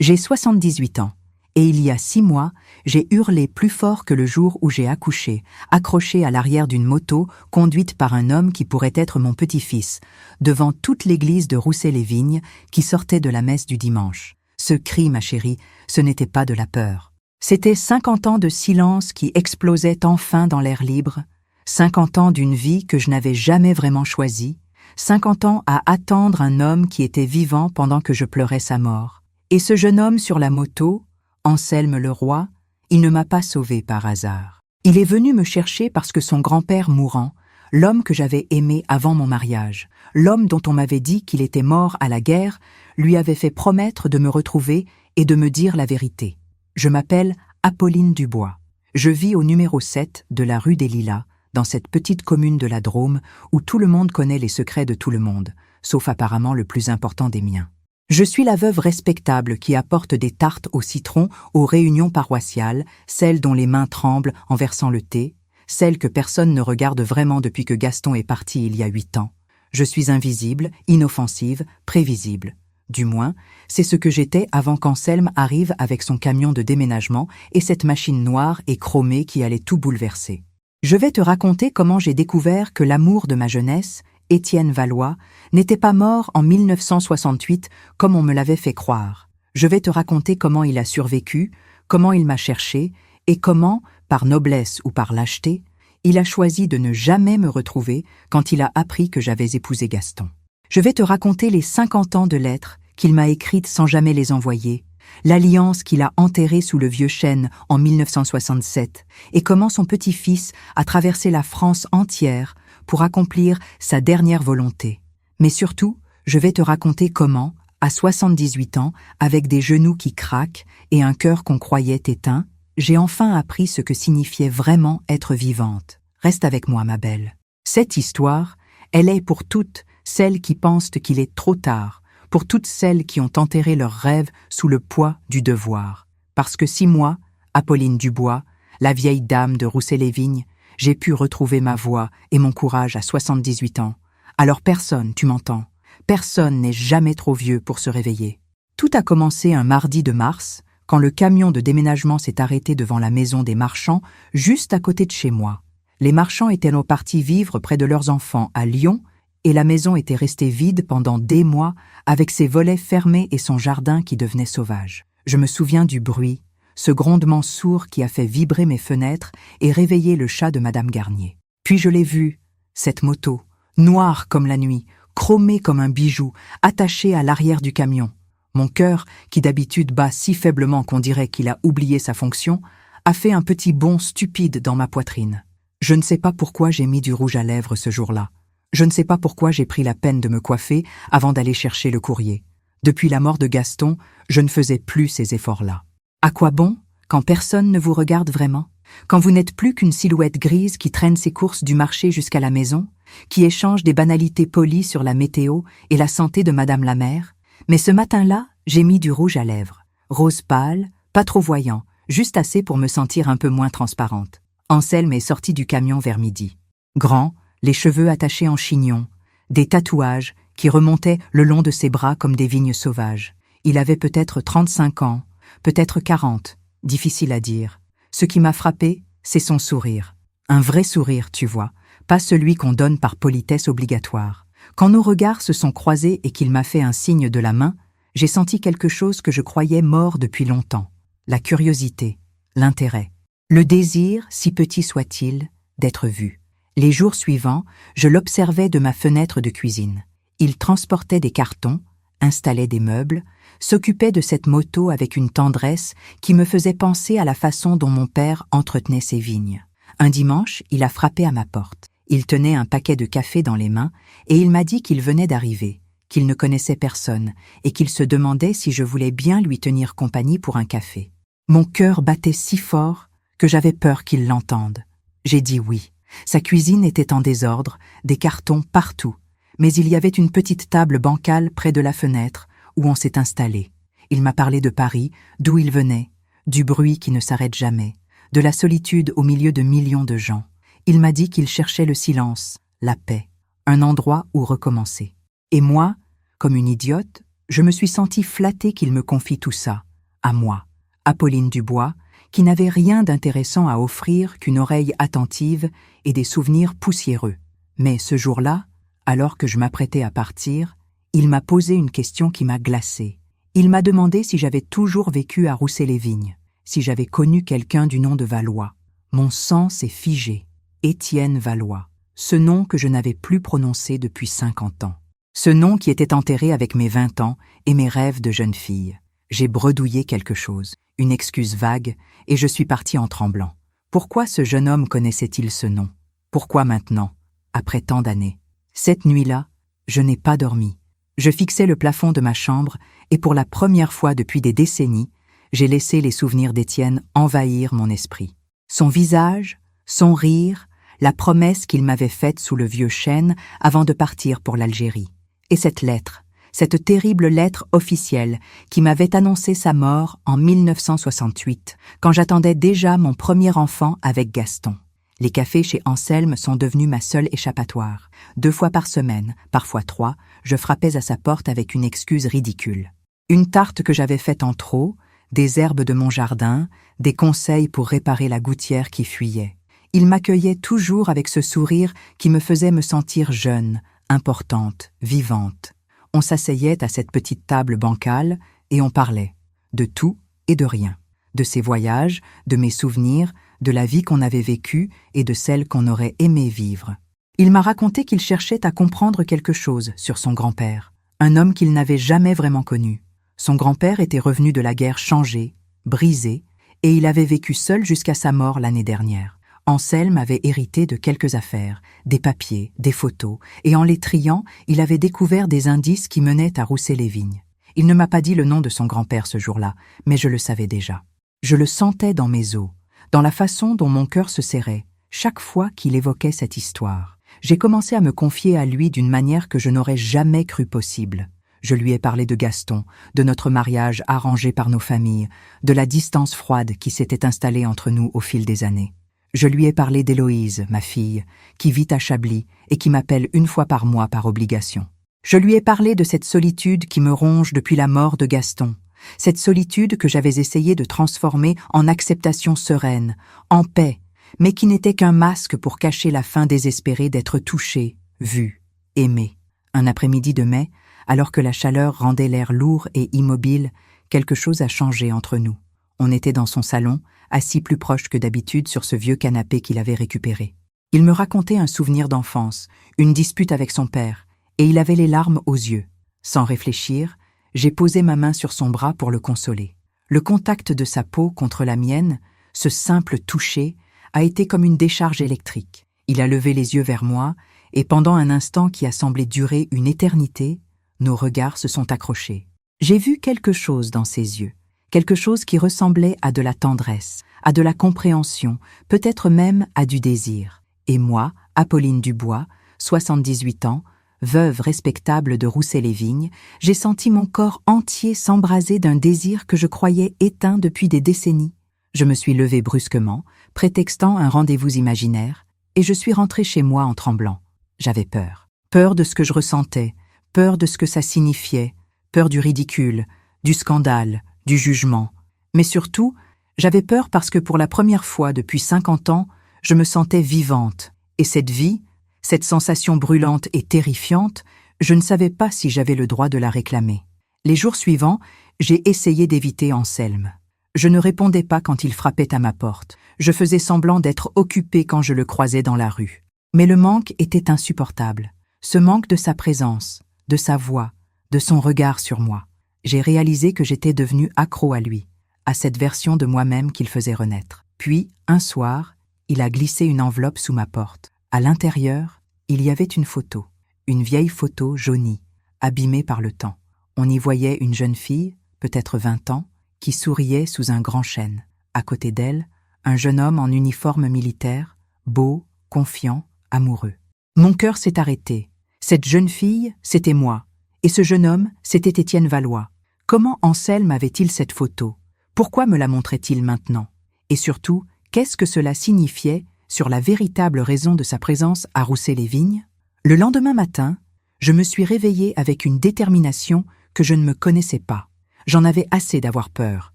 J'ai 78 ans, et il y a 6 mois, j'ai hurlé plus fort que le jour où j'ai accouché, accroché à l'arrière d'une moto conduite par un homme qui pourrait être mon petit-fils, devant toute l'église de Roussay-les-Vignes qui sortait de la messe du dimanche. Ce cri, ma chérie, ce n'était pas de la peur. C'était 50 ans de silence qui explosaient enfin dans l'air libre, 50 ans d'une vie que je n'avais jamais vraiment choisie, 50 ans à attendre un homme qui était vivant pendant que je pleurais sa mort. Et ce jeune homme sur la moto, Anselme Leroy, il ne m'a pas sauvé par hasard. Il est venu me chercher parce que son grand-père mourant, l'homme que j'avais aimé avant mon mariage, l'homme dont on m'avait dit qu'il était mort à la guerre, lui avait fait promettre de me retrouver et de me dire la vérité. Je m'appelle Apolline Dubois. Je vis au numéro 7 de la rue des Lilas, dans cette petite commune de la Drôme où tout le monde connaît les secrets de tout le monde, sauf apparemment le plus important des miens. Je suis la veuve respectable qui apporte des tartes au citron aux réunions paroissiales, celle dont les mains tremblent en versant le thé, celle que personne ne regarde vraiment depuis que Gaston est parti il y a 8 ans. Je suis invisible, inoffensive, prévisible. Du moins, c'est ce que j'étais avant qu'Anselme arrive avec son camion de déménagement et cette machine noire et chromée qui allait tout bouleverser. Je vais te raconter comment j'ai découvert que l'amour de ma jeunesse, Étienne Valois, n'était pas mort en 1968 comme on me l'avait fait croire. Je vais te raconter comment il a survécu, comment il m'a cherché et comment, par noblesse ou par lâcheté, il a choisi de ne jamais me retrouver quand il a appris que j'avais épousé Gaston. Je vais te raconter les 50 ans de lettres qu'il m'a écrites sans jamais les envoyer, l'alliance qu'il a enterrée sous le vieux chêne en 1967 et comment son petit-fils a traversé la France entière pour accomplir sa dernière volonté. Mais surtout, je vais te raconter comment, à 78 ans, avec des genoux qui craquent et un cœur qu'on croyait éteint, j'ai enfin appris ce que signifiait vraiment être vivante. Reste avec moi, ma belle. Cette histoire, elle est pour toutes celles qui pensent qu'il est trop tard, pour toutes celles qui ont enterré leurs rêves sous le poids du devoir. Parce que si moi, Apolline Dubois, la vieille dame de Roussay-les-Vignes, j'ai pu retrouver ma voix et mon courage à 78 ans, alors personne, tu m'entends, personne n'est jamais trop vieux pour se réveiller. Tout a commencé un mardi de mars, quand le camion de déménagement s'est arrêté devant la maison des marchands, juste à côté de chez moi. Les marchands étaient partis vivre près de leurs enfants à Lyon, et la maison était restée vide pendant des mois, avec ses volets fermés et son jardin qui devenait sauvage. Je me souviens du bruit, ce grondement sourd qui a fait vibrer mes fenêtres et réveiller le chat de Madame Garnier. Puis je l'ai vue, cette moto, noire comme la nuit, chromée comme un bijou, attachée à l'arrière du camion. Mon cœur, qui d'habitude bat si faiblement qu'on dirait qu'il a oublié sa fonction, a fait un petit bond stupide dans ma poitrine. Je ne sais pas pourquoi j'ai mis du rouge à lèvres ce jour-là. Je ne sais pas pourquoi j'ai pris la peine de me coiffer avant d'aller chercher le courrier. Depuis la mort de Gaston, je ne faisais plus ces efforts-là. À quoi bon, quand personne ne vous regarde vraiment? Quand vous n'êtes plus qu'une silhouette grise qui traîne ses courses du marché jusqu'à la maison, qui échange des banalités polies sur la météo et la santé de Madame la mère? Mais ce matin-là, j'ai mis du rouge à lèvres. Rose pâle, pas trop voyant, juste assez pour me sentir un peu moins transparente. Anselme est sorti du camion vers midi. Grand, les cheveux attachés en chignon, des tatouages qui remontaient le long de ses bras comme des vignes sauvages. Il avait peut-être 35 ans, peut-être 40, difficile à dire. Ce qui m'a frappé, c'est son sourire. Un vrai sourire, tu vois, pas celui qu'on donne par politesse obligatoire. Quand nos regards se sont croisés et qu'il m'a fait un signe de la main, j'ai senti quelque chose que je croyais mort depuis longtemps. La curiosité, l'intérêt, le désir, si petit soit-il, d'être vu. Les jours suivants, je l'observais de ma fenêtre de cuisine. Il transportait des cartons, installait des meubles, s'occupait de cette moto avec une tendresse qui me faisait penser à la façon dont mon père entretenait ses vignes. Un dimanche, il a frappé à ma porte. Il tenait un paquet de café dans les mains et il m'a dit qu'il venait d'arriver, qu'il ne connaissait personne et qu'il se demandait si je voulais bien lui tenir compagnie pour un café. Mon cœur battait si fort que j'avais peur qu'il l'entende. J'ai dit oui. Sa cuisine était en désordre, des cartons partout, mais il y avait une petite table bancale près de la fenêtre où on s'est installé. Il m'a parlé de Paris, d'où il venait, du bruit qui ne s'arrête jamais, de la solitude au milieu de millions de gens. Il m'a dit qu'il cherchait le silence, la paix, un endroit où recommencer. Et moi, comme une idiote, Je me suis sentie flattée qu'il me confie tout ça, à moi, Apolline Dubois, qui n'avait rien d'intéressant à offrir qu'une oreille attentive et des souvenirs poussiéreux. Mais ce jour-là, alors que je m'apprêtais à partir, il m'a posé une question qui m'a glacée. Il m'a demandé si j'avais toujours vécu à Roussay-les-Vignes, si j'avais connu quelqu'un du nom de Valois. Mon sang s'est figé. Étienne Valois, ce nom que je n'avais plus prononcé depuis 50 ans. Ce nom qui était enterré avec mes 20 ans et mes rêves de jeune fille. J'ai bredouillé quelque chose, une excuse vague, et je suis partie en tremblant. Pourquoi ce jeune homme connaissait-il ce nom? Pourquoi maintenant, après tant d'années? Cette nuit-là, je n'ai pas dormi. Je fixais le plafond de ma chambre et pour la première fois depuis des décennies, j'ai laissé les souvenirs d'Étienne envahir mon esprit. Son visage, son rire, la promesse qu'il m'avait faite sous le vieux chêne avant de partir pour l'Algérie. Et cette lettre, cette terrible lettre officielle qui m'avait annoncé sa mort en 1968, quand j'attendais déjà mon premier enfant avec Gaston. Les cafés chez Anselme sont devenus ma seule échappatoire. 2 fois par semaine, parfois 3, je frappais à sa porte avec une excuse ridicule. Une tarte que j'avais faite en trop, des herbes de mon jardin, des conseils pour réparer la gouttière qui fuyait. Il m'accueillait toujours avec ce sourire qui me faisait me sentir jeune, importante, vivante. On s'asseyait à cette petite table bancale et on parlait de tout et de rien, de ses voyages, de mes souvenirs, de la vie qu'on avait vécue et de celle qu'on aurait aimé vivre. Il m'a raconté qu'il cherchait à comprendre quelque chose sur son grand-père, un homme qu'il n'avait jamais vraiment connu. Son grand-père était revenu de la guerre changé, brisé, et il avait vécu seul jusqu'à sa mort l'année dernière. Anselme avait hérité de quelques affaires, des papiers, des photos, et en les triant, il avait découvert des indices qui menaient à Roussay-les-Vignes. Il ne m'a pas dit le nom de son grand-père ce jour-là, mais je le savais déjà. Je le sentais dans mes os, dans la façon dont mon cœur se serrait, chaque fois qu'il évoquait cette histoire. J'ai commencé à me confier à lui d'une manière que je n'aurais jamais cru possible. Je lui ai parlé de Gaston, de notre mariage arrangé par nos familles, de la distance froide qui s'était installée entre nous au fil des années. Je lui ai parlé d'Héloïse, ma fille, qui vit à Chablis et qui m'appelle 1 fois par mois par obligation. Je lui ai parlé de cette solitude qui me ronge depuis la mort de Gaston, cette solitude que j'avais essayé de transformer en acceptation sereine, en paix, mais qui n'était qu'un masque pour cacher la faim désespérée d'être touché, vu, aimé. Un après-midi de mai, alors que la chaleur rendait l'air lourd et immobile, quelque chose a changé entre nous. On était dans son salon, assis plus proche que d'habitude sur ce vieux canapé qu'il avait récupéré. Il me racontait un souvenir d'enfance, une dispute avec son père, et il avait les larmes aux yeux. Sans réfléchir, j'ai posé ma main sur son bras pour le consoler. Le contact de sa peau contre la mienne, ce simple toucher, a été comme une décharge électrique. Il a levé les yeux vers moi, et pendant un instant qui a semblé durer une éternité, nos regards se sont accrochés. J'ai vu quelque chose dans ses yeux, quelque chose qui ressemblait à de la tendresse, à de la compréhension, peut-être même à du désir. Et moi, Apolline Dubois, 78 ans, veuve respectable de Roussay-les-Vignes, j'ai senti mon corps entier s'embraser d'un désir que je croyais éteint depuis des décennies. Je me suis levée brusquement, prétextant un rendez-vous imaginaire, et je suis rentrée chez moi en tremblant. J'avais peur. Peur de ce que je ressentais, peur de ce que ça signifiait, peur du ridicule, du scandale, du jugement. Mais surtout, j'avais peur parce que pour la première fois depuis 50 ans, je me sentais vivante. Et cette vie, cette sensation brûlante et terrifiante, je ne savais pas si j'avais le droit de la réclamer. Les jours suivants, j'ai essayé d'éviter Anselme. Je ne répondais pas quand il frappait à ma porte. Je faisais semblant d'être occupée quand je le croisais dans la rue. Mais le manque était insupportable. Ce manque de sa présence, de sa voix, de son regard sur moi. J'ai réalisé que j'étais devenue accro à lui, à cette version de moi-même qu'il faisait renaître. Puis, un soir, il a glissé une enveloppe sous ma porte. À l'intérieur, il y avait une vieille photo jaunie, abîmée par le temps. On y voyait une jeune fille, peut-être 20 ans, qui souriait sous un grand chêne. À côté d'elle, un jeune homme en uniforme militaire, beau, confiant, amoureux. Mon cœur s'est arrêté. Cette jeune fille, c'était moi, et ce jeune homme, c'était Étienne Valois. Comment Anselme avait-il cette photo? Pourquoi me la montrait-il maintenant? Et surtout, qu'est-ce que cela signifiait sur la véritable raison de sa présence à Roussay-les-Vignes? Le lendemain matin, je me suis réveillée avec une détermination que je ne me connaissais pas. J'en avais assez d'avoir peur,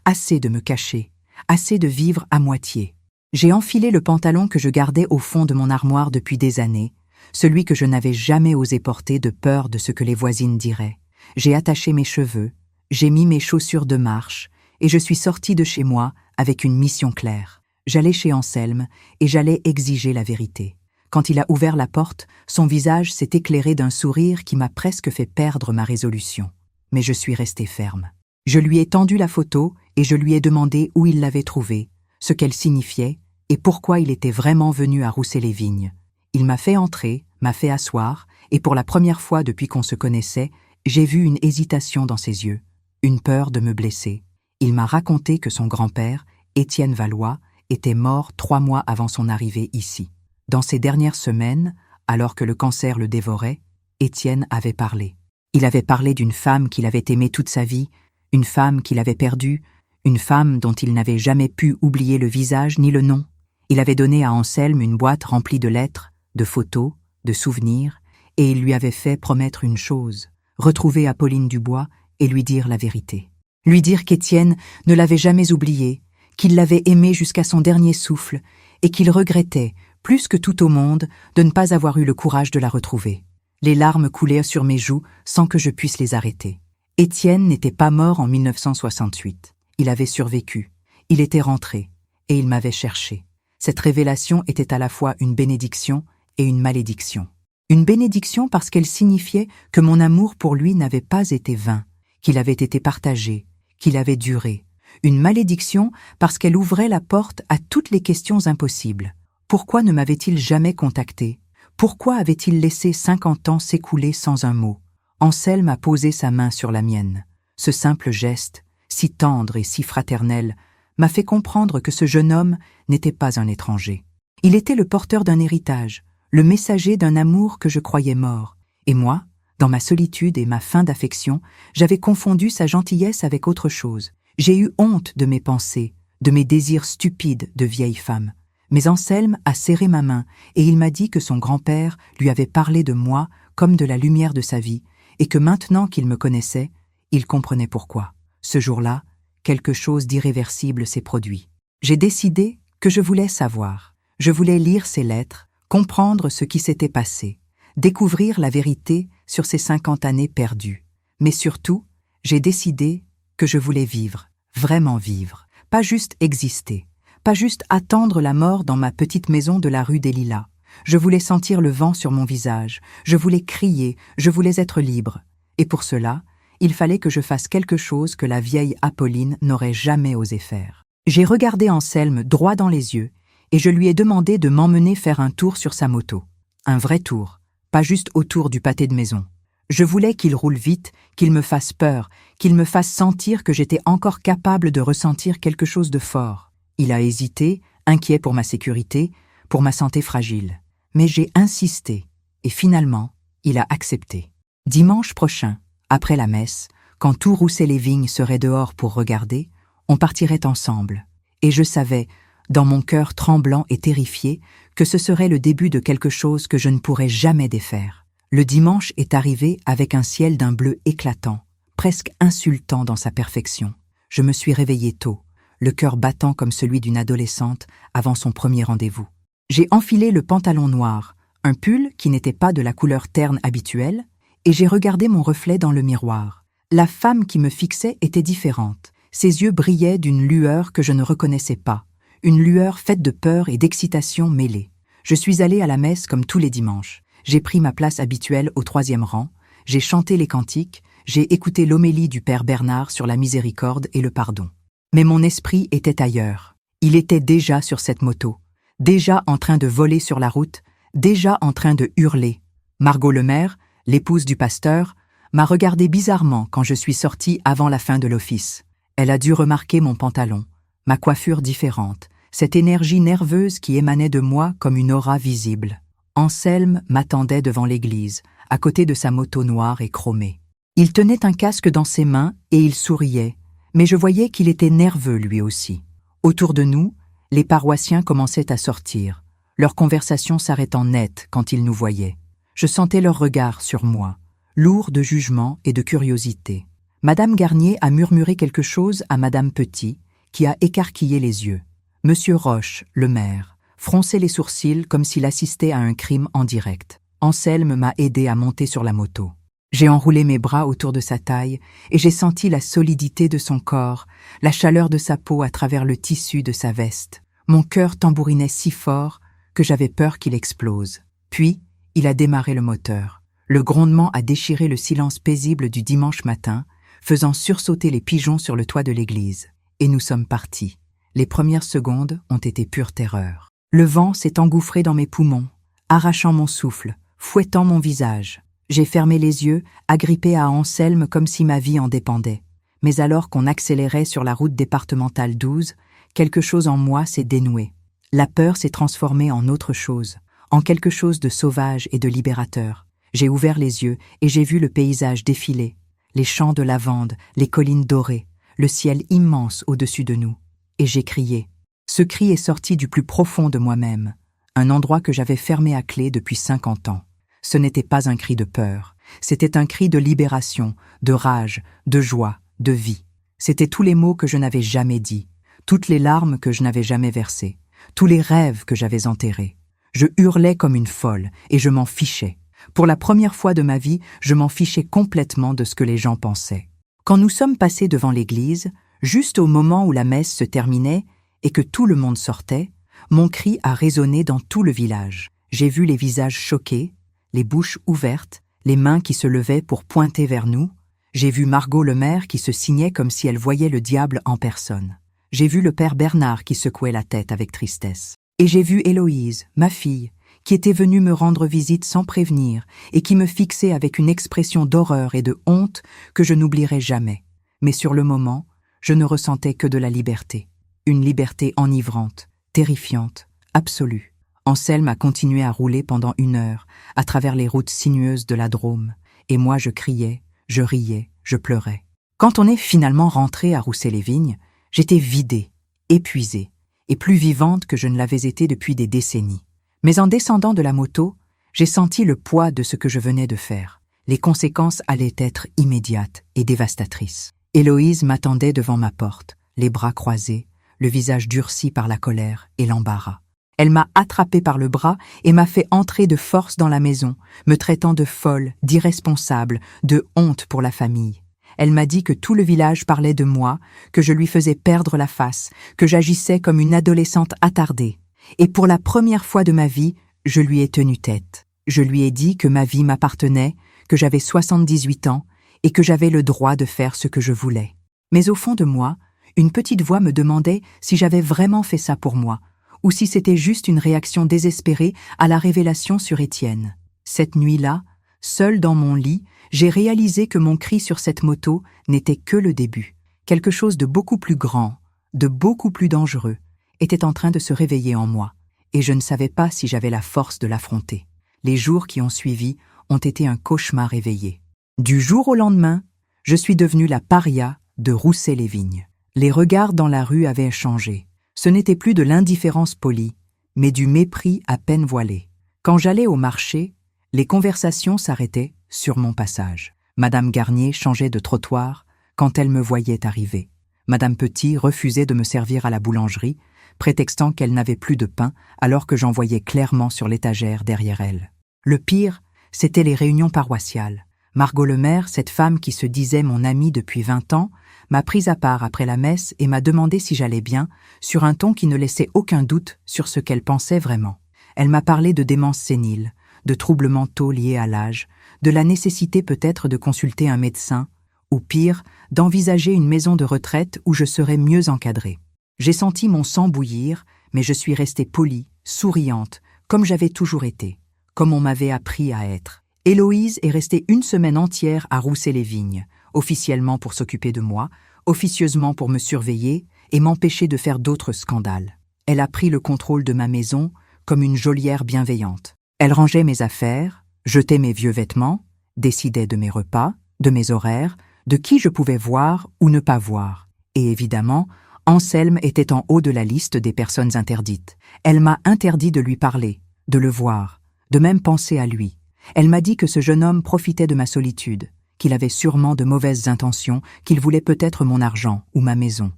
assez de me cacher, assez de vivre à moitié. J'ai enfilé le pantalon que je gardais au fond de mon armoire depuis des années, celui que je n'avais jamais osé porter de peur de ce que les voisines diraient. J'ai attaché mes cheveux, j'ai mis mes chaussures de marche, et je suis sortie de chez moi avec une mission claire. J'allais chez Anselme et j'allais exiger la vérité. Quand il a ouvert la porte, son visage s'est éclairé d'un sourire qui m'a presque fait perdre ma résolution. Mais je suis restée ferme. Je lui ai tendu la photo et je lui ai demandé où il l'avait trouvée, ce qu'elle signifiait et pourquoi il était vraiment venu à Roussey-les-Vignes. Il m'a fait entrer, m'a fait asseoir, et pour la première fois depuis qu'on se connaissait, j'ai vu une hésitation dans ses yeux, une peur de me blesser. Il m'a raconté que son grand-père, Étienne Valois, était mort 3 mois avant son arrivée ici. Dans ces dernières semaines, alors que le cancer le dévorait, Étienne avait parlé. Il avait parlé d'une femme qu'il avait aimée toute sa vie, une femme qu'il avait perdue, une femme dont il n'avait jamais pu oublier le visage ni le nom. Il avait donné à Anselme une boîte remplie de lettres, de photos, de souvenirs, et il lui avait fait promettre une chose, retrouver Apolline Dubois et lui dire la vérité. Lui dire qu'Étienne ne l'avait jamais oublié, qu'il l'avait aimée jusqu'à son dernier souffle, et qu'il regrettait, plus que tout au monde, de ne pas avoir eu le courage de la retrouver. Les larmes coulèrent sur mes joues sans que je puisse les arrêter. Étienne n'était pas mort en 1968. Il avait survécu. Il était rentré. Et il m'avait cherché. Cette révélation était à la fois une bénédiction et une malédiction. Une bénédiction parce qu'elle signifiait que mon amour pour lui n'avait pas été vain, qu'il avait été partagé, qu'il avait duré. Une malédiction parce qu'elle ouvrait la porte à toutes les questions impossibles. Pourquoi ne m'avait-il jamais contacté? Pourquoi avait-il laissé 50 ans s'écouler sans un mot? Anselme a posé sa main sur la mienne. Ce simple geste, si tendre et si fraternel, m'a fait comprendre que ce jeune homme n'était pas un étranger. Il était le porteur d'un héritage, le messager d'un amour que je croyais mort. Et moi, dans ma solitude et ma faim d'affection, j'avais confondu sa gentillesse avec autre chose. J'ai eu honte de mes pensées, de mes désirs stupides de vieille femme. Mais Anselme a serré ma main et il m'a dit que son grand-père lui avait parlé de moi comme de la lumière de sa vie et que maintenant qu'il me connaissait, il comprenait pourquoi. Ce jour-là, quelque chose d'irréversible s'est produit. J'ai décidé que je voulais savoir. Je voulais lire ses lettres, comprendre ce qui s'était passé, découvrir la vérité sur ces 50 années perdues. Mais surtout, j'ai décidé que je voulais vivre, vraiment vivre, pas juste exister. Pas juste attendre la mort dans ma petite maison de la rue des Lilas. Je voulais sentir le vent sur mon visage, je voulais crier, je voulais être libre. Et pour cela, il fallait que je fasse quelque chose que la vieille Apolline n'aurait jamais osé faire. J'ai regardé Anselme droit dans les yeux et je lui ai demandé de m'emmener faire un tour sur sa moto. Un vrai tour, pas juste autour du pâté de maison. Je voulais qu'il roule vite, qu'il me fasse peur, qu'il me fasse sentir que j'étais encore capable de ressentir quelque chose de fort. Il a hésité, inquiet pour ma sécurité, pour ma santé fragile. Mais j'ai insisté, et finalement, il a accepté. Dimanche prochain, après la messe, quand tout Roussey-les-Vignes serait dehors pour regarder, on partirait ensemble. Et je savais, dans mon cœur tremblant et terrifié, que ce serait le début de quelque chose que je ne pourrais jamais défaire. Le dimanche est arrivé avec un ciel d'un bleu éclatant, presque insultant dans sa perfection. Je me suis réveillée tôt, le cœur battant comme celui d'une adolescente avant son premier rendez-vous. J'ai enfilé le pantalon noir, un pull qui n'était pas de la couleur terne habituelle, et j'ai regardé mon reflet dans le miroir. La femme qui me fixait était différente. Ses yeux brillaient d'une lueur que je ne reconnaissais pas, une lueur faite de peur et d'excitation mêlées. Je suis allée à la messe comme tous les dimanches. J'ai pris ma place habituelle au 3e rang, j'ai chanté les cantiques, j'ai écouté l'homélie du Père Bernard sur la miséricorde et le pardon. Mais mon esprit était ailleurs. Il était déjà sur cette moto, déjà en train de voler sur la route, déjà en train de hurler. Margot Lemaire, l'épouse du pasteur, m'a regardé bizarrement quand je suis sortie avant la fin de l'office. Elle a dû remarquer mon pantalon, ma coiffure différente, cette énergie nerveuse qui émanait de moi comme une aura visible. Anselme m'attendait devant l'église, à côté de sa moto noire et chromée. Il tenait un casque dans ses mains et il souriait, mais je voyais qu'il était nerveux lui aussi. Autour de nous, les paroissiens commençaient à sortir, leur conversation s'arrêtant net quand ils nous voyaient. Je sentais leur regard sur moi, lourd de jugement et de curiosité. Madame Garnier a murmuré quelque chose à Madame Petit, qui a écarquillé les yeux. Monsieur Roche, le maire, fronçait les sourcils comme s'il assistait à un crime en direct. Anselme m'a aidé à monter sur la moto. J'ai enroulé mes bras autour de sa taille et j'ai senti la solidité de son corps, la chaleur de sa peau à travers le tissu de sa veste. Mon cœur tambourinait si fort que j'avais peur qu'il explose. Puis, il a démarré le moteur. Le grondement a déchiré le silence paisible du dimanche matin, faisant sursauter les pigeons sur le toit de l'église. Et nous sommes partis. Les premières secondes ont été pure terreur. Le vent s'est engouffré dans mes poumons, arrachant mon souffle, fouettant mon visage. J'ai fermé les yeux, agrippé à Anselme comme si ma vie en dépendait. Mais alors qu'on accélérait sur la route départementale 12, quelque chose en moi s'est dénoué. La peur s'est transformée en autre chose, en quelque chose de sauvage et de libérateur. J'ai ouvert les yeux et j'ai vu le paysage défiler, les champs de lavande, les collines dorées, le ciel immense au-dessus de nous. Et j'ai crié. Ce cri est sorti du plus profond de moi-même, un endroit que j'avais fermé à clé depuis 50 ans. Ce n'était pas un cri de peur, c'était un cri de libération, de rage, de joie, de vie. C'étaient tous les mots que je n'avais jamais dits, toutes les larmes que je n'avais jamais versées, tous les rêves que j'avais enterrés. Je hurlais comme une folle et je m'en fichais. Pour la première fois de ma vie, je m'en fichais complètement de ce que les gens pensaient. Quand nous sommes passés devant l'église, juste au moment où la messe se terminait et que tout le monde sortait, mon cri a résonné dans tout le village. J'ai vu les visages choqués, les bouches ouvertes, les mains qui se levaient pour pointer vers nous. J'ai vu Margot le maire qui se signait comme si elle voyait le diable en personne. J'ai vu le père Bernard qui secouait la tête avec tristesse. Et j'ai vu Héloïse, ma fille, qui était venue me rendre visite sans prévenir et qui me fixait avec une expression d'horreur et de honte que je n'oublierai jamais. Mais sur le moment, je ne ressentais que de la liberté. Une liberté enivrante, terrifiante, absolue. Anselme a continué à rouler pendant 1 heure, à travers les routes sinueuses de la Drôme, et moi je criais, je riais, je pleurais. Quand on est finalement rentré à Roussey-les-Vignes, j'étais vidée, épuisée, et plus vivante que je ne l'avais été depuis des décennies. Mais en descendant de la moto, j'ai senti le poids de ce que je venais de faire. Les conséquences allaient être immédiates et dévastatrices. Héloïse m'attendait devant ma porte, les bras croisés, le visage durci par la colère et l'embarras. Elle m'a attrapé par le bras et m'a fait entrer de force dans la maison, me traitant de folle, d'irresponsable, de honte pour la famille. Elle m'a dit que tout le village parlait de moi, que je lui faisais perdre la face, que j'agissais comme une adolescente attardée. Et pour la première fois de ma vie, je lui ai tenu tête. Je lui ai dit que ma vie m'appartenait, que j'avais 78 ans et que j'avais le droit de faire ce que je voulais. Mais au fond de moi, une petite voix me demandait si j'avais vraiment fait ça pour moi, ou si c'était juste une réaction désespérée à la révélation sur Étienne. Cette nuit-là, seule dans mon lit, j'ai réalisé que mon cri sur cette moto n'était que le début. Quelque chose de beaucoup plus grand, de beaucoup plus dangereux, était en train de se réveiller en moi, et je ne savais pas si j'avais la force de l'affronter. Les jours qui ont suivi ont été un cauchemar éveillé. Du jour au lendemain, je suis devenue la paria de Roussey-les-Vignes. Les regards dans la rue avaient changé. Ce n'était plus de l'indifférence polie, mais du mépris à peine voilé. Quand j'allais au marché, les conversations s'arrêtaient sur mon passage. Madame Garnier changeait de trottoir quand elle me voyait arriver. Madame Petit refusait de me servir à la boulangerie, prétextant qu'elle n'avait plus de pain alors que j'en voyais clairement sur l'étagère derrière elle. Le pire, c'était les réunions paroissiales. Margot le maire, cette femme qui se disait mon amie depuis 20 ans, m'a prise à part après la messe et m'a demandé si j'allais bien, sur un ton qui ne laissait aucun doute sur ce qu'elle pensait vraiment. Elle m'a parlé de démence sénile, de troubles mentaux liés à l'âge, de la nécessité peut-être de consulter un médecin, ou pire, d'envisager une maison de retraite où je serais mieux encadrée. J'ai senti mon sang bouillir, mais je suis restée polie, souriante, comme j'avais toujours été, comme on m'avait appris à être. Héloïse est restée 1 semaine entière à Roussey-les-Vignes, officiellement pour s'occuper de moi, officieusement pour me surveiller et m'empêcher de faire d'autres scandales. Elle a pris le contrôle de ma maison comme une geôlière bienveillante. Elle rangeait mes affaires, jetait mes vieux vêtements, décidait de mes repas, de mes horaires, de qui je pouvais voir ou ne pas voir. Et évidemment, Anselme était en haut de la liste des personnes interdites. Elle m'a interdit de lui parler, de le voir, de même penser à lui. Elle m'a dit que ce jeune homme profitait de ma solitude, qu'il avait sûrement de mauvaises intentions, qu'il voulait peut-être mon argent ou ma maison.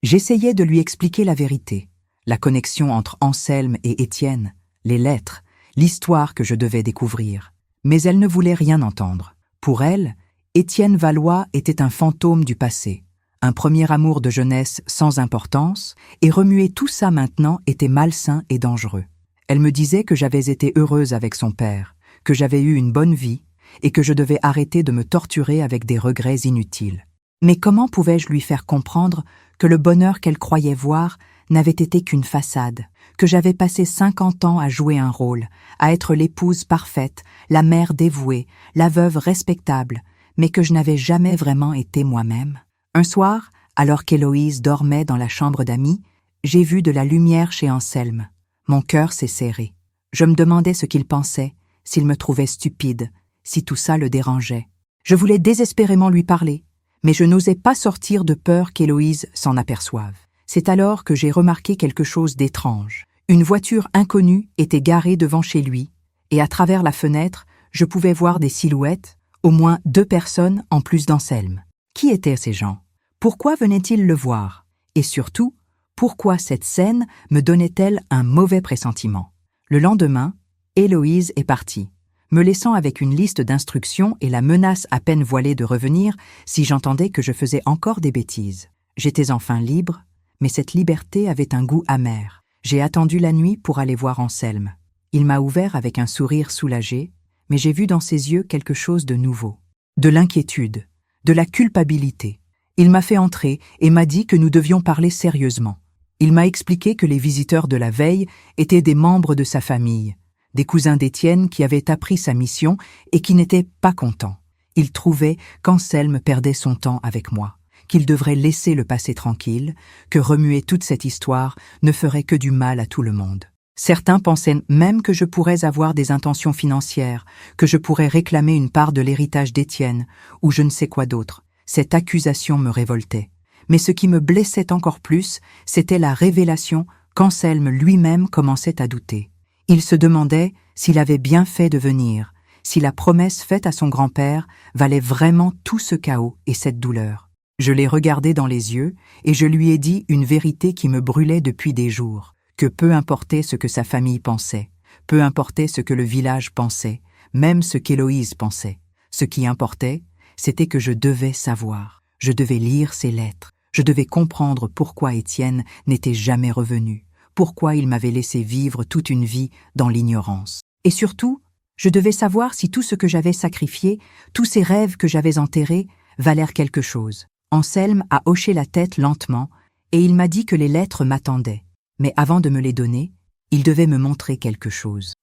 J'essayais de lui expliquer la vérité, la connexion entre Anselme et Étienne, les lettres, l'histoire que je devais découvrir. Mais elle ne voulait rien entendre. Pour elle, Étienne Valois était un fantôme du passé, un premier amour de jeunesse sans importance, et remuer tout ça maintenant était malsain et dangereux. Elle me disait que j'avais été heureuse avec son père, que j'avais eu une bonne vie, et que je devais arrêter de me torturer avec des regrets inutiles. Mais comment pouvais-je lui faire comprendre que le bonheur qu'elle croyait voir n'avait été qu'une façade, que j'avais passé 50 ans à jouer un rôle, à être l'épouse parfaite, la mère dévouée, la veuve respectable, mais que je n'avais jamais vraiment été moi-même? Un soir, alors qu'Héloïse dormait dans la chambre d'amis, j'ai vu de la lumière chez Anselme. Mon cœur s'est serré. Je me demandais ce qu'il pensait, s'il me trouvait stupide, si tout ça le dérangeait. Je voulais désespérément lui parler, mais je n'osais pas sortir de peur qu'Héloïse s'en aperçoive. C'est alors que j'ai remarqué quelque chose d'étrange. Une voiture inconnue était garée devant chez lui, et à travers la fenêtre, je pouvais voir des silhouettes, au moins 2 personnes en plus d'Anselme. Qui étaient ces gens? Pourquoi venaient-ils le voir? Et surtout, pourquoi cette scène me donnait-elle un mauvais pressentiment? Le lendemain, Héloïse est partie, me laissant avec une liste d'instructions et la menace à peine voilée de revenir si j'entendais que je faisais encore des bêtises. J'étais enfin libre, mais cette liberté avait un goût amer. J'ai attendu la nuit pour aller voir Anselme. Il m'a ouvert avec un sourire soulagé, mais j'ai vu dans ses yeux quelque chose de nouveau. De l'inquiétude, de la culpabilité. Il m'a fait entrer et m'a dit que nous devions parler sérieusement. Il m'a expliqué que les visiteurs de la veille étaient des membres de sa famille, des cousins d'Étienne qui avaient appris sa mission et qui n'étaient pas contents. Il trouvait qu'Anselme perdait son temps avec moi, qu'il devrait laisser le passé tranquille, que remuer toute cette histoire ne ferait que du mal à tout le monde. Certains pensaient même que je pourrais avoir des intentions financières, que je pourrais réclamer une part de l'héritage d'Étienne, ou je ne sais quoi d'autre. Cette accusation me révoltait. Mais ce qui me blessait encore plus, c'était la révélation qu'Anselme lui-même commençait à douter. Il se demandait s'il avait bien fait de venir, si la promesse faite à son grand-père valait vraiment tout ce chaos et cette douleur. Je l'ai regardé dans les yeux et je lui ai dit une vérité qui me brûlait depuis des jours, que peu importait ce que sa famille pensait, peu importait ce que le village pensait, même ce qu'Héloïse pensait. Ce qui importait, c'était que je devais savoir, je devais lire ses lettres, je devais comprendre pourquoi Étienne n'était jamais revenu, pourquoi il m'avait laissé vivre toute une vie dans l'ignorance. Et surtout, je devais savoir si tout ce que j'avais sacrifié, tous ces rêves que j'avais enterrés, valèrent quelque chose. Anselme a hoché la tête lentement et il m'a dit que les lettres m'attendaient. Mais avant de me les donner, il devait me montrer quelque chose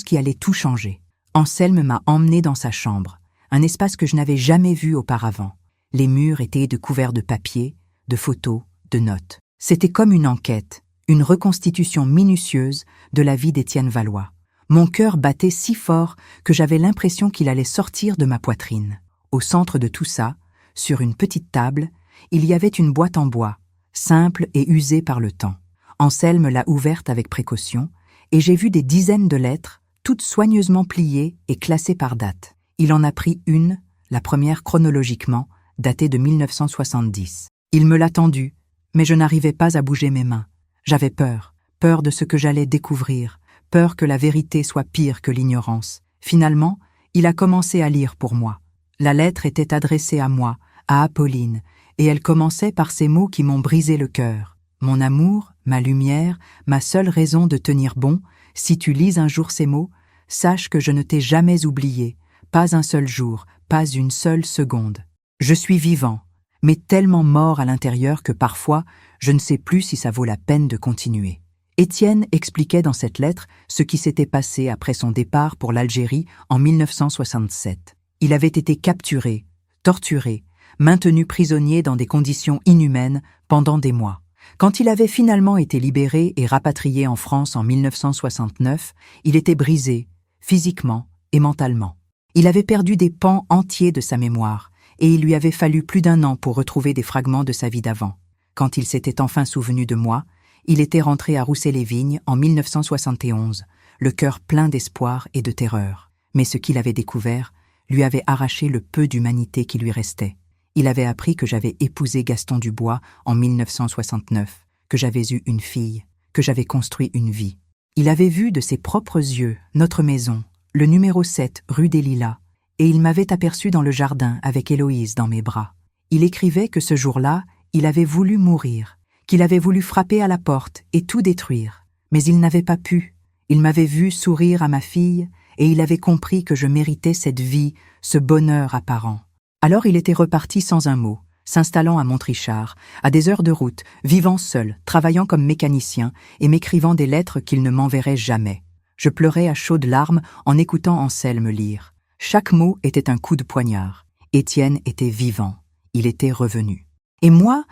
qui allait tout changer. Anselme m'a emmené dans sa chambre, un espace que je n'avais jamais vu auparavant. Les murs étaient couverts de papier, de photos, de notes. C'était comme une enquête, une reconstitution minutieuse de la vie d'Étienne Valois. Mon cœur battait si fort que j'avais l'impression qu'il allait sortir de ma poitrine. Au centre de tout ça, sur une petite table, il y avait une boîte en bois, simple et usée par le temps. Anselme l'a ouverte avec précaution, et j'ai vu des dizaines de lettres, toutes soigneusement pliées et classées par date. Il en a pris une, la première chronologiquement, datée de 1970. Il me l'a tendue, mais je n'arrivais pas à bouger mes mains. J'avais peur de ce que j'allais découvrir, peur que la vérité soit pire que l'ignorance. Finalement, il a commencé à lire pour moi. La lettre était adressée à moi, à Apolline, et elle commençait par ces mots qui m'ont brisé le cœur. Mon amour, ma lumière, ma seule raison de tenir bon, si tu lis un jour ces mots, sache que je ne t'ai jamais oublié, pas un seul jour, pas une seule seconde. Je suis vivant, mais tellement mort à l'intérieur que parfois, je ne sais plus si ça vaut la peine de continuer. Étienne expliquait dans cette lettre ce qui s'était passé après son départ pour l'Algérie en 1967. Il avait été capturé, torturé, maintenu prisonnier dans des conditions inhumaines pendant des mois. Quand il avait finalement été libéré et rapatrié en France en 1969, il était brisé, physiquement et mentalement. Il avait perdu des pans entiers de sa mémoire, et il lui avait fallu plus d'1 an pour retrouver des fragments de sa vie d'avant. Quand il s'était enfin souvenu de moi, il était rentré à Roussey-les-Vignes en 1971, le cœur plein d'espoir et de terreur. Mais ce qu'il avait découvert lui avait arraché le peu d'humanité qui lui restait. Il avait appris que j'avais épousé Gaston Dubois en 1969, que j'avais eu une fille, que j'avais construit une vie. Il avait vu de ses propres yeux notre maison, le numéro 7 rue des Lilas, et il m'avait aperçu dans le jardin avec Héloïse dans mes bras. Il écrivait que ce jour-là, il avait voulu mourir, qu'il avait voulu frapper à la porte et tout détruire. Mais il n'avait pas pu. Il m'avait vu sourire à ma fille, et il avait compris que je méritais cette vie, ce bonheur apparent. Alors il était reparti sans un mot, s'installant à Montrichard, à des heures de route, vivant seul, travaillant comme mécanicien et m'écrivant des lettres qu'il ne m'enverrait jamais. Je pleurais à chaudes larmes en écoutant Anselme lire. Chaque mot était un coup de poignard. Étienne était vivant. Il était revenu. Et moi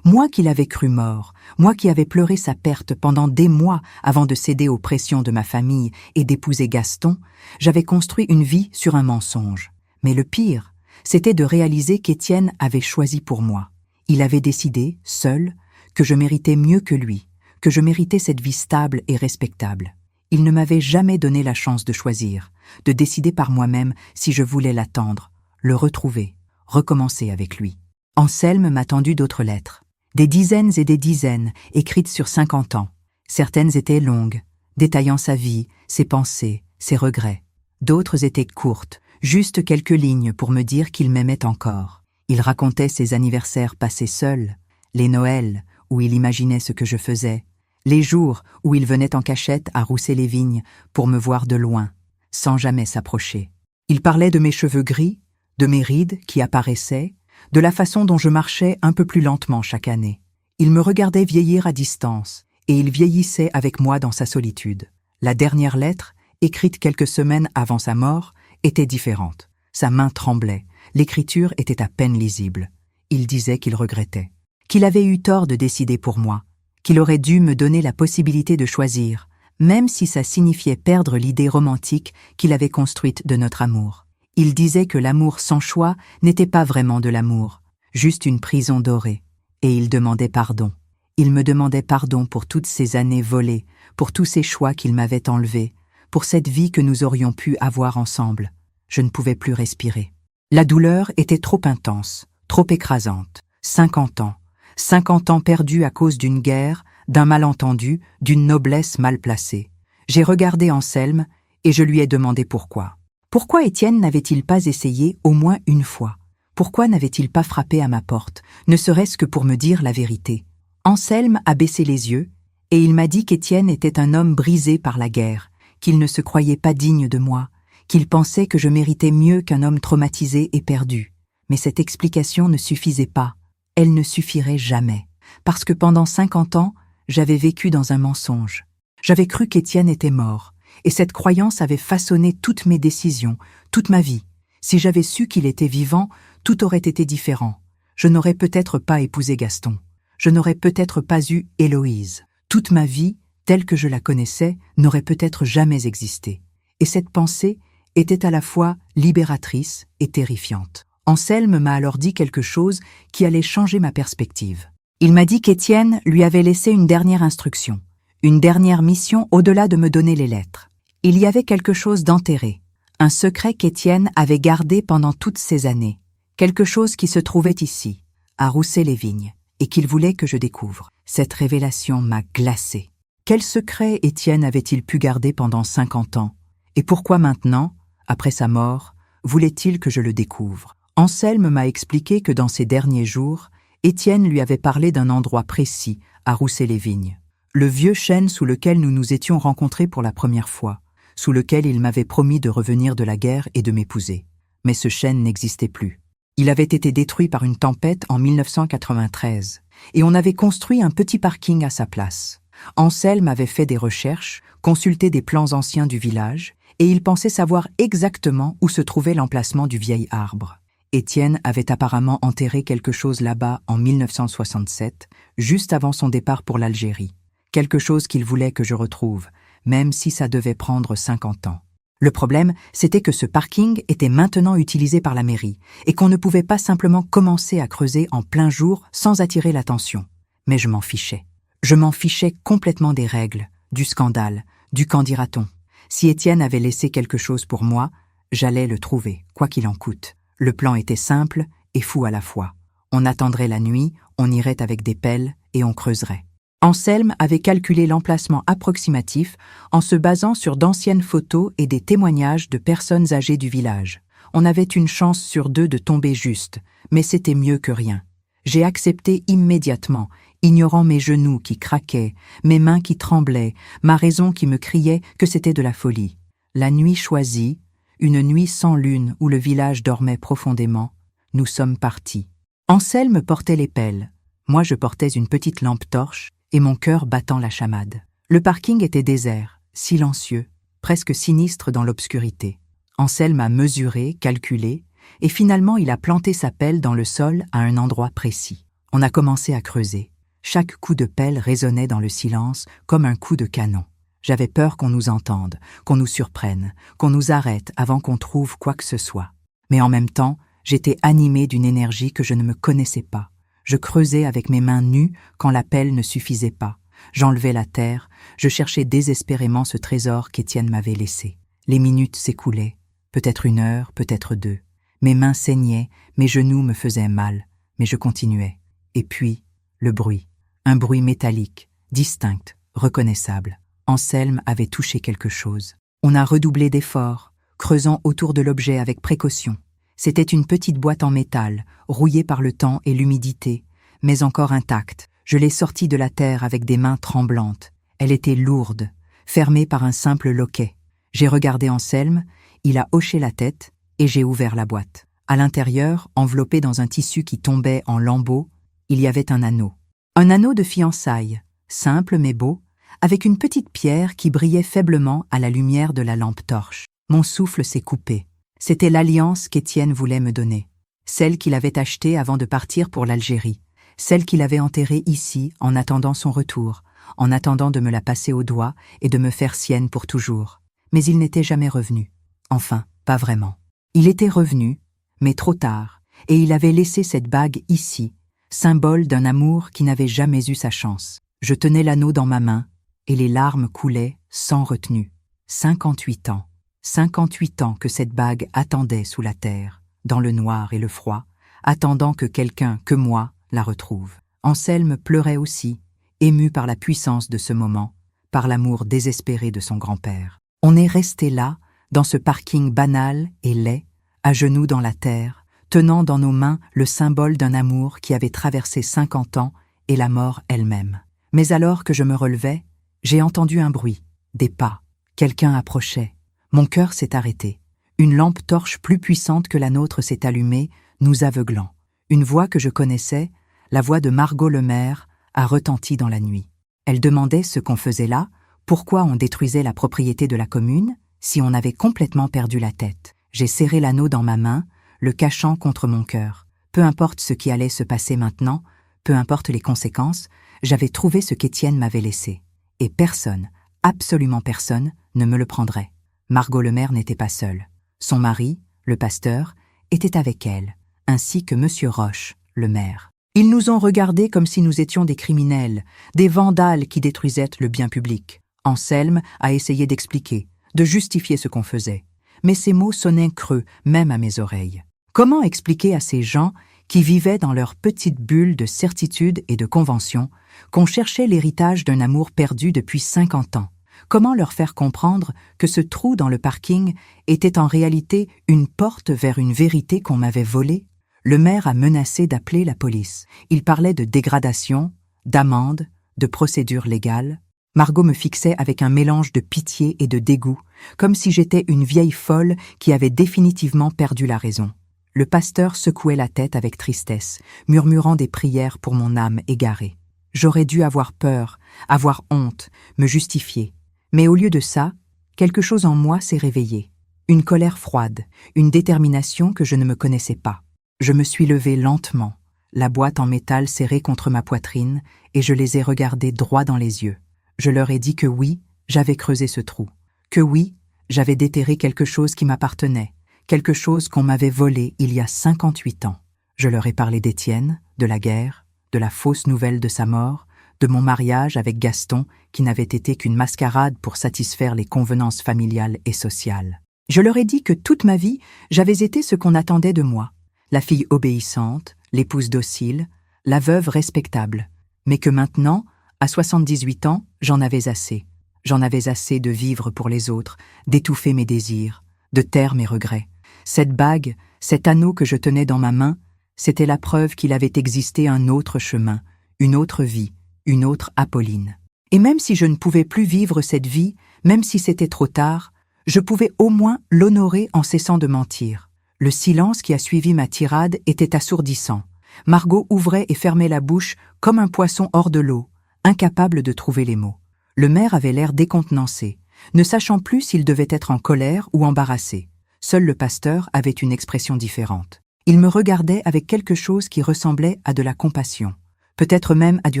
qui l'avais cru mort, moi qui avais pleuré sa perte pendant des mois avant de céder aux pressions de ma famille et d'épouser Gaston, j'avais construit une vie sur un mensonge. Mais le pire, c'était de réaliser qu'Étienne avait choisi pour moi. Il avait décidé, seul, que je méritais mieux que lui, que je méritais cette vie stable et respectable. Il ne m'avait jamais donné la chance de choisir, de décider par moi-même si je voulais l'attendre, le retrouver, recommencer avec lui. Anselme m'a tendu d'autres lettres, des dizaines et des dizaines, écrites sur 50 ans. Certaines étaient longues, détaillant sa vie, ses pensées, ses regrets. D'autres étaient courtes, juste quelques lignes pour me dire qu'il m'aimait encore. Il racontait ses anniversaires passés seuls, les Noëls où il imaginait ce que je faisais, les jours où il venait en cachette à Roussé-les-Vignes pour me voir de loin, sans jamais s'approcher. Il parlait de mes cheveux gris, de mes rides qui apparaissaient, de la façon dont je marchais un peu plus lentement chaque année. Il me regardait vieillir à distance, et il vieillissait avec moi dans sa solitude. La dernière lettre, écrite quelques semaines avant sa mort, était différente. Sa main tremblait, l'écriture était à peine lisible. Il disait qu'il regrettait, qu'il avait eu tort de décider pour moi, qu'il aurait dû me donner la possibilité de choisir, même si ça signifiait perdre l'idée romantique qu'il avait construite de notre amour. Il disait que l'amour sans choix n'était pas vraiment de l'amour, juste une prison dorée, et il demandait pardon. Il me demandait pardon pour toutes ces années volées, pour tous ces choix qu'il m'avait enlevés, pour cette vie que nous aurions pu avoir ensemble. Je ne pouvais plus respirer. La douleur était trop intense, trop écrasante. 50 ans. 50 ans perdus à cause d'une guerre, d'un malentendu, d'une noblesse mal placée. J'ai regardé Anselme et je lui ai demandé pourquoi. Pourquoi Étienne n'avait-il pas essayé au moins une fois? Pourquoi n'avait-il pas frappé à ma porte, ne serait-ce que pour me dire la vérité? Anselme a baissé les yeux et il m'a dit qu'Étienne était un homme brisé par la guerre, qu'il ne se croyait pas digne de moi, qu'il pensait que je méritais mieux qu'un homme traumatisé et perdu. Mais cette explication ne suffisait pas. Elle ne suffirait jamais, parce que pendant 50 ans, j'avais vécu dans un mensonge. J'avais cru qu'Étienne était mort, et cette croyance avait façonné toutes mes décisions, toute ma vie. Si j'avais su qu'il était vivant, tout aurait été différent. Je n'aurais peut-être pas épousé Gaston. Je n'aurais peut-être pas eu Héloïse. Toute ma vie, telle que je la connaissais, n'aurait peut-être jamais existé. Et cette pensée était à la fois libératrice et terrifiante. Anselme m'a alors dit quelque chose qui allait changer ma perspective. Il m'a dit qu'Étienne lui avait laissé une dernière instruction, une dernière mission au-delà de me donner les lettres. Il y avait quelque chose d'enterré, un secret qu'Étienne avait gardé pendant toutes ces années, quelque chose qui se trouvait ici, à Roussé-les-Vignes, et qu'il voulait que je découvre. Cette révélation m'a glacé. Quel secret Étienne avait-il pu garder pendant 50 ans? Et pourquoi maintenant, après sa mort, voulait-il que je le découvre? Anselme m'a expliqué que dans ces derniers jours, Étienne lui avait parlé d'un endroit précis, à Roussé-les-Vignes. Le vieux chêne sous lequel nous nous étions rencontrés pour la première fois, sous lequel il m'avait promis de revenir de la guerre et de m'épouser. Mais ce chêne n'existait plus. Il avait été détruit par une tempête en 1993, et on avait construit un petit parking à sa place. Anselme avait fait des recherches, consulté des plans anciens du village, et il pensait savoir exactement où se trouvait l'emplacement du vieil arbre. Étienne avait apparemment enterré quelque chose là-bas en 1967, juste avant son départ pour l'Algérie. Quelque chose qu'il voulait que je retrouve, même si ça devait prendre 50 ans. Le problème, c'était que ce parking était maintenant utilisé par la mairie et qu'on ne pouvait pas simplement commencer à creuser en plein jour sans attirer l'attention. Mais je m'en fichais. Je m'en fichais complètement des règles, du scandale, du qu'en dira-t-on. Si Étienne avait laissé quelque chose pour moi, J'allais le trouver, quoi qu'il en coûte. Le plan était simple et fou à la fois. On attendrait la nuit, on irait avec des pelles et on creuserait. Anselme avait calculé l'emplacement approximatif en se basant sur d'anciennes photos et des témoignages de personnes âgées du village. On avait une chance sur 2 de tomber juste, mais c'était mieux que rien. J'ai accepté immédiatement, ignorant mes genoux qui craquaient, mes mains qui tremblaient, ma raison qui me criait que c'était de la folie. La nuit choisie, une nuit sans lune où le village dormait profondément, nous sommes partis. Anselme portait les pelles, moi je portais une petite lampe torche et mon cœur battant la chamade. Le parking était désert, silencieux, presque sinistre dans l'obscurité. Anselme a mesuré, calculé, et finalement il a planté sa pelle dans le sol à un endroit précis. On a commencé à creuser. Chaque coup de pelle résonnait dans le silence comme un coup de canon. J'avais peur qu'on nous entende, qu'on nous surprenne, qu'on nous arrête avant qu'on trouve quoi que ce soit. Mais en même temps, j'étais animé d'une énergie que je ne me connaissais pas. Je creusais avec mes mains nues quand la pelle ne suffisait pas. J'enlevais la terre, je cherchais désespérément ce trésor qu'Étienne m'avait laissé. Les minutes s'écoulaient, peut-être 1 heure, peut-être 2. Mes mains saignaient, mes genoux me faisaient mal, mais je continuais. Et puis, le bruit. Un bruit métallique, distinct, reconnaissable. Anselme avait touché quelque chose. On a redoublé d'efforts, creusant autour de l'objet avec précaution. C'était une petite boîte en métal, rouillée par le temps et l'humidité, mais encore intacte. Je l'ai sortie de la terre avec des mains tremblantes. Elle était lourde, fermée par un simple loquet. J'ai regardé Anselme, il a hoché la tête et j'ai ouvert la boîte. À l'intérieur, enveloppé dans un tissu qui tombait en lambeaux, il y avait un anneau. Un anneau de fiançailles, simple mais beau, avec une petite pierre qui brillait faiblement à la lumière de la lampe torche. Mon souffle s'est coupé. C'était l'alliance qu'Étienne voulait me donner, celle qu'il avait achetée avant de partir pour l'Algérie, celle qu'il avait enterrée ici en attendant son retour, en attendant de me la passer au doigt et de me faire sienne pour toujours. Mais il n'était jamais revenu. Enfin, pas vraiment. Il était revenu, mais trop tard, et il avait laissé cette bague ici, symbole d'un amour qui n'avait jamais eu sa chance. Je tenais l'anneau dans ma main, et les larmes coulaient sans retenue. 58 ans. 58 ans que cette bague attendait sous la terre, dans le noir et le froid, attendant que quelqu'un, que moi, la retrouve. Anselme pleurait aussi, ému par la puissance de ce moment, par l'amour désespéré de son grand-père. On est resté là, dans ce parking banal et laid, à genoux dans la terre, tenant dans nos mains le symbole d'un amour qui avait traversé 50 ans et la mort elle-même. Mais alors que je me relevais, j'ai entendu un bruit, des pas. Quelqu'un approchait. Mon cœur s'est arrêté. Une lampe torche plus puissante que la nôtre s'est allumée, nous aveuglant. Une voix que je connaissais, la voix de Margot Lemaire, a retenti dans la nuit. Elle demandait ce qu'on faisait là, pourquoi on détruisait la propriété de la commune, si on avait complètement perdu la tête. J'ai serré l'anneau dans ma main, le cachant contre mon cœur. Peu importe ce qui allait se passer maintenant, peu importe les conséquences, j'avais trouvé ce qu'Étienne m'avait laissé. Et personne, absolument personne, ne me le prendrait. Margot Lemaire n'était pas seule. Son mari, le pasteur, était avec elle, ainsi que Monsieur Roche, le maire. Ils nous ont regardés comme si nous étions des criminels, des vandales qui détruisaient le bien public. Anselme a essayé d'expliquer, de justifier ce qu'on faisait. Mais ces mots sonnaient creux, même à mes oreilles. Comment expliquer à ces gens qui vivaient dans leur petite bulle de certitude et de convention qu'on cherchait l'héritage d'un amour perdu depuis 50 ans? Comment leur faire comprendre que ce trou dans le parking était en réalité une porte vers une vérité qu'on m'avait volée? Le maire a menacé d'appeler la police. Il parlait de dégradation, d'amende, de procédure légale. Margot me fixait avec un mélange de pitié et de dégoût, comme si j'étais une vieille folle qui avait définitivement perdu la raison. Le pasteur secouait la tête avec tristesse, murmurant des prières pour mon âme égarée. J'aurais dû avoir peur, avoir honte, me justifier. Mais au lieu de ça, quelque chose en moi s'est réveillé. Une colère froide, une détermination que je ne me connaissais pas. Je me suis levée lentement, la boîte en métal serrée contre ma poitrine, et je les ai regardés droit dans les yeux. Je leur ai dit que oui, j'avais creusé ce trou. Que oui, j'avais déterré quelque chose qui m'appartenait, quelque chose qu'on m'avait volé il y a 58 ans. Je leur ai parlé d'Étienne, de la guerre, de la fausse nouvelle de sa mort, de mon mariage avec Gaston qui n'avait été qu'une mascarade pour satisfaire les convenances familiales et sociales. Je leur ai dit que toute ma vie, j'avais été ce qu'on attendait de moi, la fille obéissante, l'épouse docile, la veuve respectable, mais que maintenant, à 78 ans, j'en avais assez. J'en avais assez de vivre pour les autres, d'étouffer mes désirs, de taire mes regrets. Cette bague, cet anneau que je tenais dans ma main, c'était la preuve qu'il avait existé un autre chemin, une autre vie, une autre Apolline. Et même si je ne pouvais plus vivre cette vie, même si c'était trop tard, je pouvais au moins l'honorer en cessant de mentir. Le silence qui a suivi ma tirade était assourdissant. Margot ouvrait et fermait la bouche comme un poisson hors de l'eau, incapable de trouver les mots. Le maire avait l'air décontenancé, ne sachant plus s'il devait être en colère ou embarrassé. Seul le pasteur avait une expression différente. Il me regardait avec quelque chose qui ressemblait à de la compassion, peut-être même à du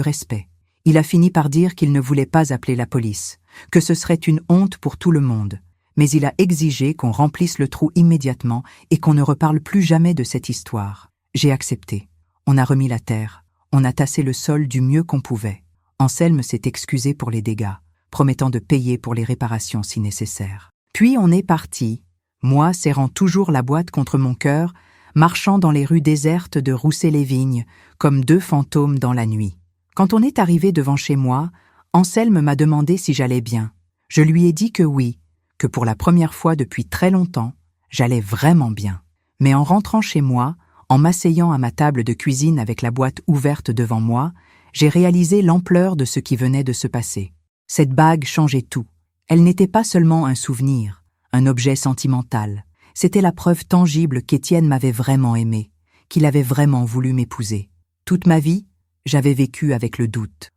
respect. Il a fini par dire qu'il ne voulait pas appeler la police, que ce serait une honte pour tout le monde. Mais il a exigé qu'on remplisse le trou immédiatement et qu'on ne reparle plus jamais de cette histoire. J'ai accepté. On a remis la terre. On a tassé le sol du mieux qu'on pouvait. Anselme s'est excusé pour les dégâts, promettant de payer pour les réparations si nécessaire. Puis on est parti, moi serrant toujours la boîte contre mon cœur, marchant dans les rues désertes de Roussé-les-Vignes, comme deux fantômes dans la nuit. Quand on est arrivé devant chez moi, Anselme m'a demandé si j'allais bien. Je lui ai dit que oui, que pour la première fois depuis très longtemps, j'allais vraiment bien. Mais en rentrant chez moi, en m'asseyant à ma table de cuisine avec la boîte ouverte devant moi, j'ai réalisé l'ampleur de ce qui venait de se passer. Cette bague changeait tout. Elle n'était pas seulement un souvenir, un objet sentimental. C'était la preuve tangible qu'Étienne m'avait vraiment aimé, qu'il avait vraiment voulu m'épouser. Toute ma vie, j'avais vécu avec le doute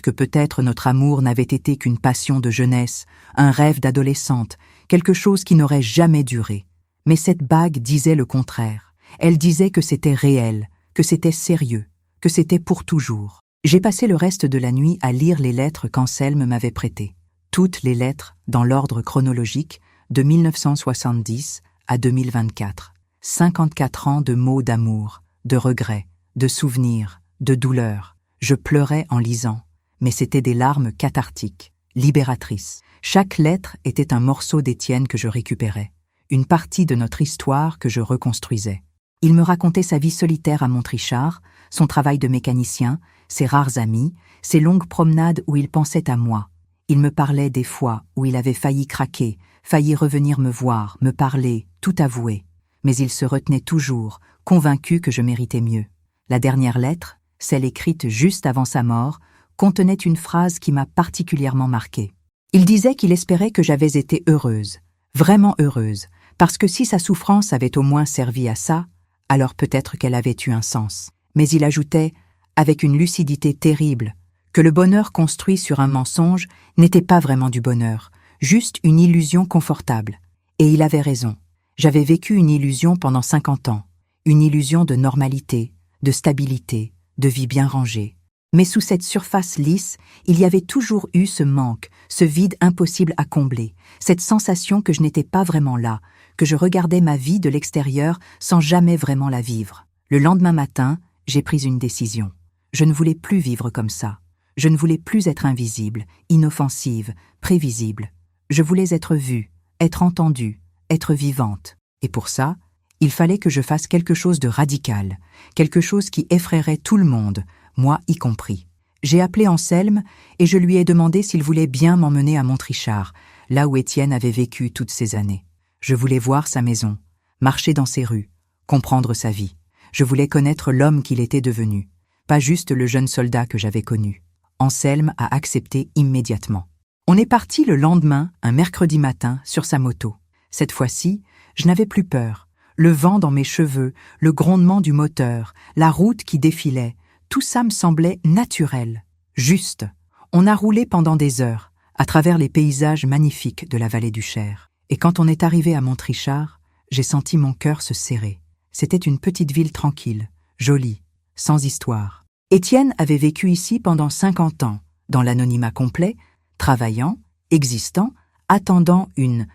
que peut-être notre amour n'avait été qu'une passion de jeunesse, un rêve d'adolescente, quelque chose qui n'aurait jamais duré. Mais cette bague disait le contraire. Elle disait que c'était réel, que c'était sérieux, que c'était pour toujours. J'ai passé le reste de la nuit à lire les lettres qu'Anselme m'avait prêtées. Toutes les lettres, dans l'ordre chronologique, de 1970 à 2024. 54 ans de mots d'amour, de regrets, de souvenirs, de douleurs. Je pleurais en lisant, mais c'était des larmes cathartiques, libératrices. Chaque lettre était un morceau d'Étienne que je récupérais, une partie de notre histoire que je reconstruisais. Il me racontait sa vie solitaire à Montrichard, son travail de mécanicien, ses rares amis, ses longues promenades où il pensait à moi. Il me parlait des fois où il avait failli craquer, failli revenir me voir, me parler, tout avouer. Mais il se retenait toujours, convaincu que je méritais mieux. La dernière lettre, celle écrite juste avant sa mort, contenait une phrase qui m'a particulièrement marquée. Il disait qu'il espérait que j'avais été heureuse, vraiment heureuse, parce que si sa souffrance avait au moins servi à ça, alors peut-être qu'elle avait eu un sens. Mais il ajoutait, avec une lucidité terrible, que le bonheur construit sur un mensonge n'était pas vraiment du bonheur, juste une illusion confortable. Et il avait raison. J'avais vécu une illusion pendant 50 ans, une illusion de normalité, de stabilité, de vie bien rangée. Mais sous cette surface lisse, il y avait toujours eu ce manque, ce vide impossible à combler, cette sensation que je n'étais pas vraiment là, que je regardais ma vie de l'extérieur sans jamais vraiment la vivre. Le lendemain matin, j'ai pris une décision. Je ne voulais plus vivre comme ça. Je ne voulais plus être invisible, inoffensive, prévisible. Je voulais être vue, être entendue, être vivante. Et pour ça, il fallait que je fasse quelque chose de radical, quelque chose qui effraierait tout le monde, moi y compris. J'ai appelé Anselme et je lui ai demandé s'il voulait bien m'emmener à Montrichard, là où Étienne avait vécu toutes ces années. Je voulais voir sa maison, marcher dans ses rues, comprendre sa vie. Je voulais connaître l'homme qu'il était devenu, pas juste le jeune soldat que j'avais connu. Anselme a accepté immédiatement. On est parti le lendemain, un mercredi matin, sur sa moto. Cette fois-ci, je n'avais plus peur. Le vent dans mes cheveux, le grondement du moteur, la route qui défilait, tout ça me semblait naturel, juste. On a roulé pendant des heures, à travers les paysages magnifiques de la vallée du Cher. Et quand on est arrivé à Montrichard, j'ai senti mon cœur se serrer. C'était une petite ville tranquille, jolie, sans histoire. Étienne avait vécu ici pendant 50 ans, dans l'anonymat complet, travaillant, existant, attendant une